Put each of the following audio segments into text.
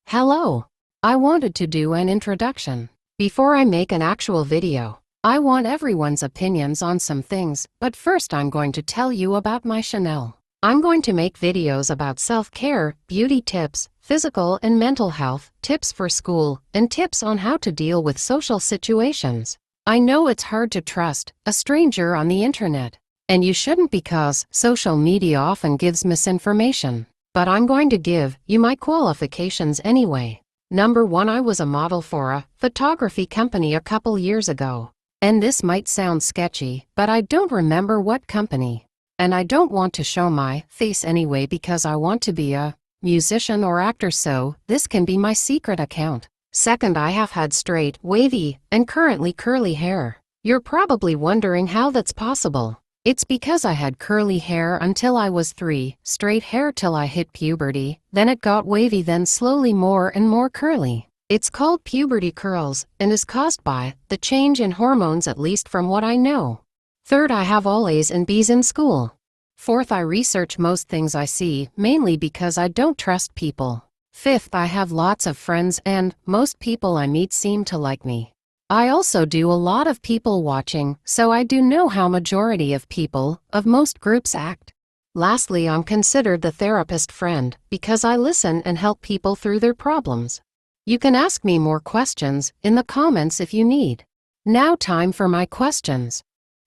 Hello. I wanted to do an introduction. Before I make an actual video, I want everyone's opinions on some things, but first I'm going to tell you about my channel. I'm going to make videos about self-care, beauty tips, physical and mental health, tips for school, and tips on how to deal with social situations. I know it's hard to trust a stranger on the internet, and you shouldn't because social media often gives misinformation. But I'm going to give you my qualifications anyway. Number 1, I was a model for a photography company a couple years ago. And this might sound sketchy, but I don't remember what company. And I don't want to show my face anyway because I want to be a musician or actor, so this can be my secret account. Second, I have had straight, wavy, and currently curly hair. You're probably wondering how that's possible. It's because I had curly hair until I was 3, straight hair till I hit puberty, then it got wavy, then slowly more and more curly. It's called puberty curls and is caused by the change in hormones, at least from what I know. Third, I have all A's and B's in school. Fourth, I research most things I see, mainly because I don't trust people. Fifth, I have lots of friends and most people I meet seem to like me. I also do a lot of people watching, so I do know how majority of people of most groups act. Lastly, I'm considered the therapist friend because I listen and help people through their problems. You can ask me more questions in the comments if you need. Now time for my questions.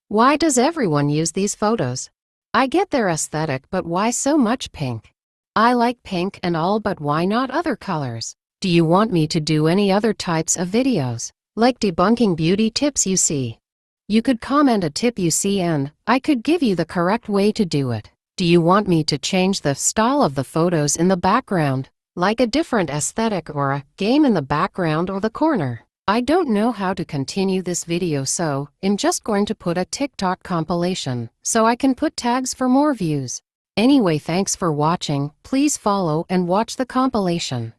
Why does everyone use these photos? I get their aesthetic, but why so much pink? I like pink and all, but why not other colors? Do you want me to do any other types of videos? Like debunking beauty tips you see? You could comment a tip you see and I could give you the correct way to do it. Do you want me to change the style of the photos in the background, like a different aesthetic or a game in the background or the corner? I don't know how to continue this video, so I'm just going to put a TikTok compilation so I can put tags for more views. Anyway, thanks for watching. Please follow and watch the compilation.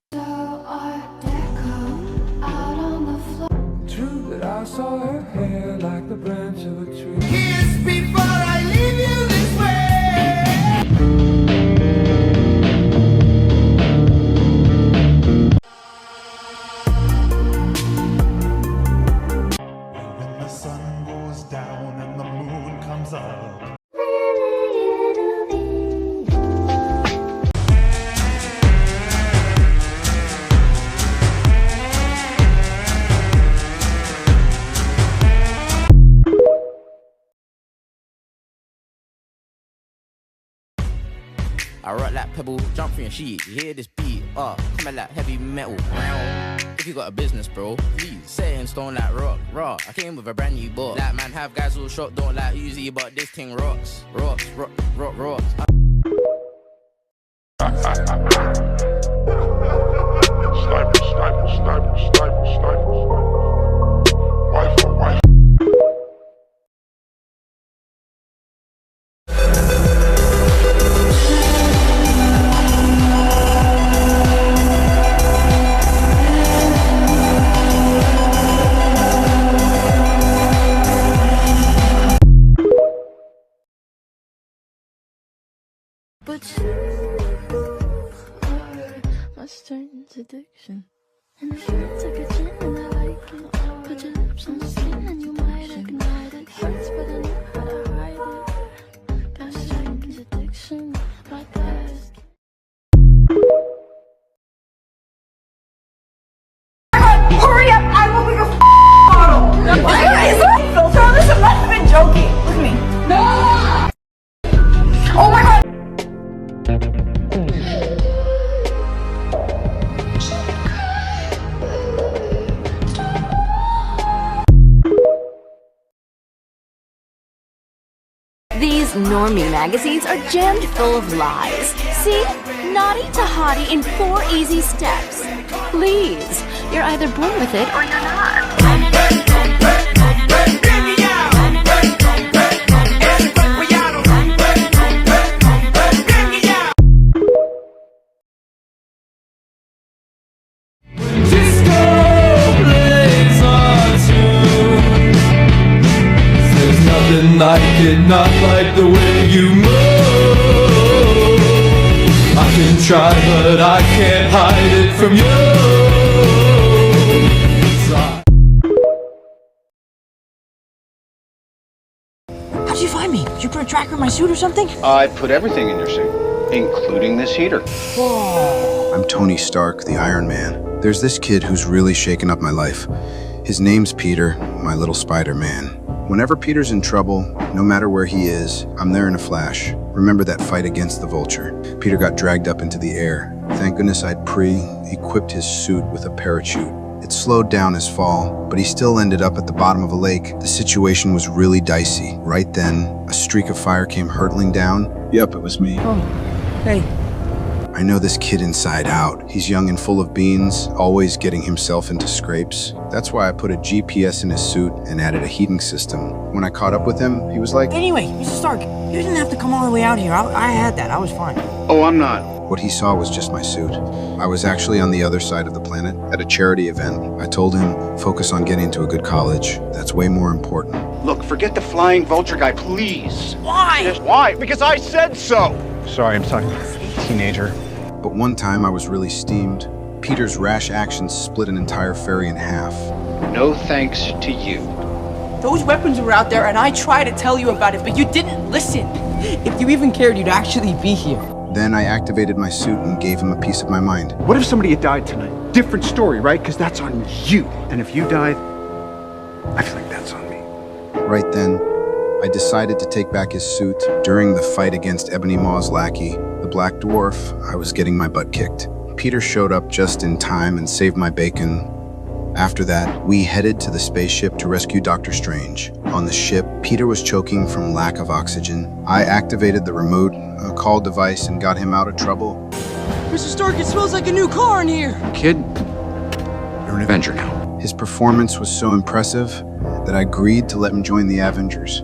I saw her hair like the branch of a tree. Kiss before I leave you this way. When the sun goes down and the moon comes up. I rock like pebble, jump from your sheet, you hear this beat, coming like heavy metal. If you got a business, bro, please set it in stone like rock. I came with a brand new book. Like man, have guys all shot, don't like Uzi, but this thing rocks. Rocks. Sniper. Wife. But you are my strange addiction. And it feels like a gin and I like it. Put your lips on my skin and you might ignite it. Hurts but I know how to hide it. Got strange addiction, my past. Hurry up! I will be a model! Why is that filter on this? I must have been joking. Look at me. No! Oh my god! These normie magazines are jammed full of lies. See? Naughty to hottie in 4 easy steps. Please, you're either born with it or you're not. Like it, not like the way you move. I can try, but I can't hide it from you. tracker in my suit or something? I put everything in your suit, including this heater. I'm Tony Stark, the Iron Man. There's this kid who's really shaken up my life. His name's Peter, my little Spider-Man. Whenever Peter's in trouble, no matter where he is, I'm there in a flash. Remember that fight against the Vulture? Peter got dragged up into the air. Thank goodness I'd pre-equipped his suit with a parachute. It slowed down his fall, but he still ended up at the bottom of a lake. The situation was really dicey. Right then, a streak of fire came hurtling down. Yep, it was me. Oh, hey. I know this kid inside out. He's young and full of beans, always getting himself into scrapes. That's why I put a GPS in his suit and added a heating system. When I caught up with him, he was like, Anyway, Mr. Stark, you didn't have to come all the way out here. I had that. I was fine. Oh, I'm not. What he saw was just my suit. I was actually on the other side of the planet at a charity event. I told him, focus on getting to a good college. That's way more important. Look, forget the flying vulture guy, please. Why? Why? Because I said so. Sorry, I'm talking to a teenager. But one time I was really steamed. Peter's rash actions split an entire ferry in half. No thanks to you. Those weapons were out there, and I tried to tell you about it, but you didn't listen. If you even cared, you'd actually be here. Then I activated my suit and gave him a piece of my mind. What if somebody had died tonight? Different story, right? Because that's on you. And if you died, I feel like that's on me. Right then, I decided to take back his suit. During the fight against Ebony Maw's lackey, the Black Dwarf, I was getting my butt kicked. Peter showed up just in time and saved my bacon. After that, we headed to the spaceship to rescue Dr. Strange. On the ship, Peter was choking from lack of oxygen. I activated the remote call device and got him out of trouble. Mr. Stark, it smells like a new car in here. Kid, you're an Avenger now. His performance was so impressive that I agreed to let him join the Avengers.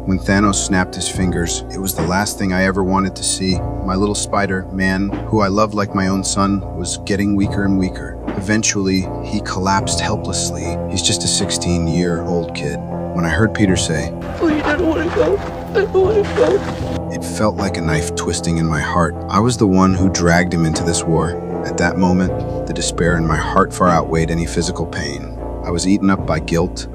When Thanos snapped his fingers, it was the last thing I ever wanted to see. My little Spider-Man, who I loved like my own son, was getting weaker and weaker. Eventually, he collapsed helplessly. He's just a 16-year-old kid. When I heard Peter say, Please, I don't want to go. I don't want to go. It felt like a knife twisting in my heart. I was the one who dragged him into this war. At that moment, the despair in my heart far outweighed any physical pain. I was eaten up by guilt.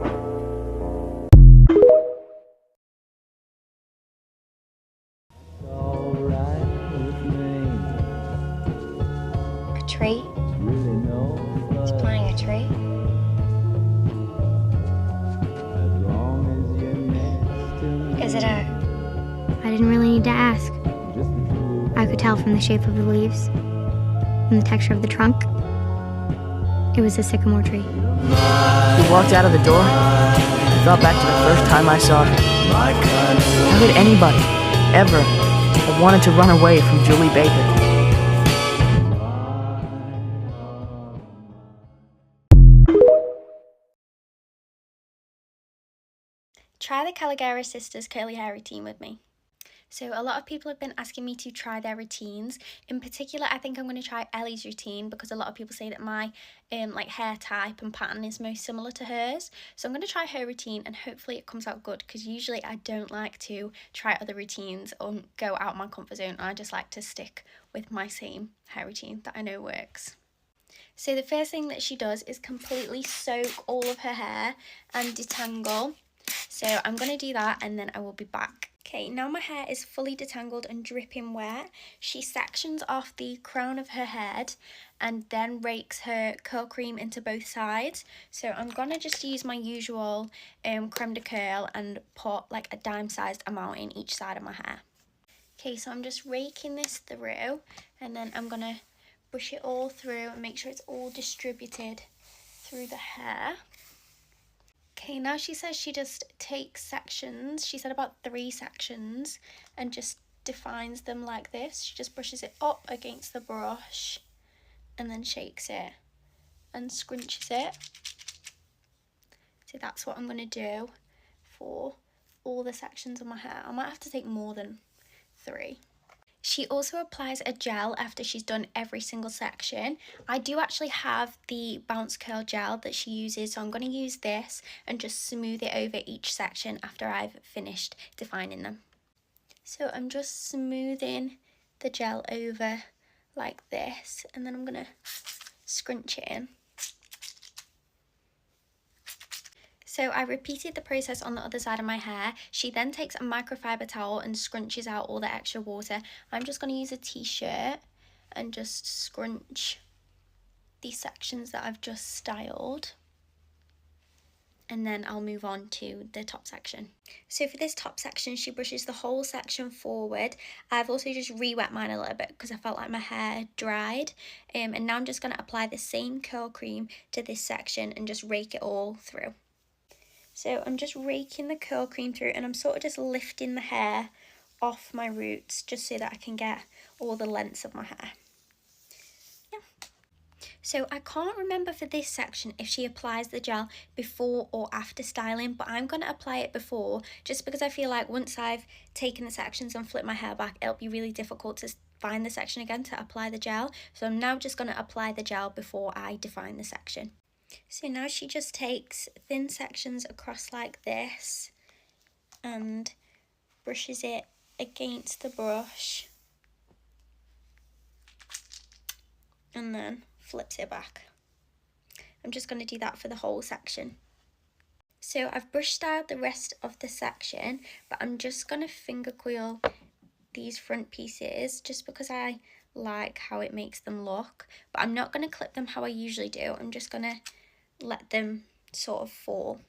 A tree? He's planting a tree? Is it a... I didn't really need to ask. I could tell from the shape of the leaves, from the texture of the trunk. It was a sycamore tree. We walked out of the door. I thought back to the first time I saw her. How did anybody ever have wanted to run away from Julie Baker? Try the Caligari sisters' curly hair routine with me. So a lot of people have been asking me to try their routines. In particular, I think I'm going to try Ellie's routine because a lot of people say that my like hair type and pattern is most similar to hers. So I'm going to try her routine and hopefully it comes out good, because usually I don't like to try other routines or go out my comfort zone. I just like to stick with my same hair routine that I know works. So the first thing that she does is completely soak all of her hair and detangle. So I'm going to do that and then I will be back. Okay, now my hair is fully detangled and dripping wet. She sections off the crown of her head and then rakes her curl cream into both sides. So I'm going to just use my usual creme de curl and put like a dime-sized amount in each side of my hair. Okay, so I'm just raking this through and then I'm going to brush it all through and make sure it's all distributed through the hair. Okay, now she says she just takes sections, she said about 3 sections, and just defines them like this. She just brushes it up against the brush and then shakes it and scrunches it. So that's what I'm going to do for all the sections of my hair. I might have to take more than 3. She also applies a gel after she's done every single section. I do actually have the bounce curl gel that she uses, so I'm going to use this and just smooth it over each section after I've finished defining them. So I'm just smoothing the gel over like this, and then I'm going to scrunch it in. So I repeated the process on the other side of my hair. She then takes a microfiber towel and scrunches out all the extra water. I'm just going to use a t-shirt and just scrunch these sections that I've just styled. And then I'll move on to the top section. So for this top section, she brushes the whole section forward. I've also just re-wet mine a little bit because I felt like my hair dried. And now I'm just going to apply the same curl cream to this section and just rake it all through. So I'm just raking the curl cream through, and I'm sort of just lifting the hair off my roots just so that I can get all the lengths of my hair. Yeah. So I can't remember for this section if she applies the gel before or after styling, but I'm going to apply it before just because I feel like once I've taken the sections and flipped my hair back, it'll be really difficult to find the section again to apply the gel. So I'm now just going to apply the gel before I define the section. So now she just takes thin sections across like this and brushes it against the brush and then flips it back. I'm just going to do that for the whole section. So I've brush styled the rest of the section, but I'm just going to finger coil these front pieces just because I like how it makes them look, but I'm not going to clip them how I usually do. I'm just going to let them sort of fall.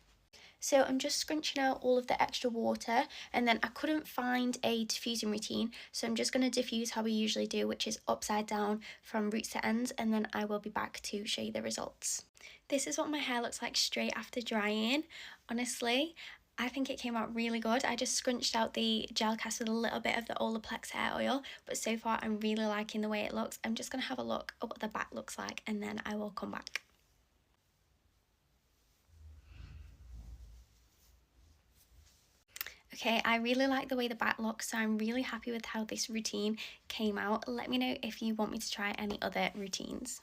So I'm just scrunching out all of the extra water, and then I couldn't find a diffusing routine, so I'm just going to diffuse how we usually do, which is upside down from roots to ends, and then I will be back to show you the results. This is what my hair looks like straight after drying. Honestly, I think it came out really good. I just scrunched out the gel cast with a little bit of the Olaplex hair oil, but so far I'm really liking the way it looks. I'm just going to have a look at what the back looks like, and then I will come back. Okay, I really like the way the back looks, so I'm really happy with how this routine came out. Let me know if you want me to try any other routines.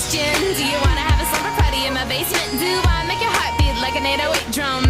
Do you wanna have a slumber party in my basement? Do I make your heart beat like an 808 drum?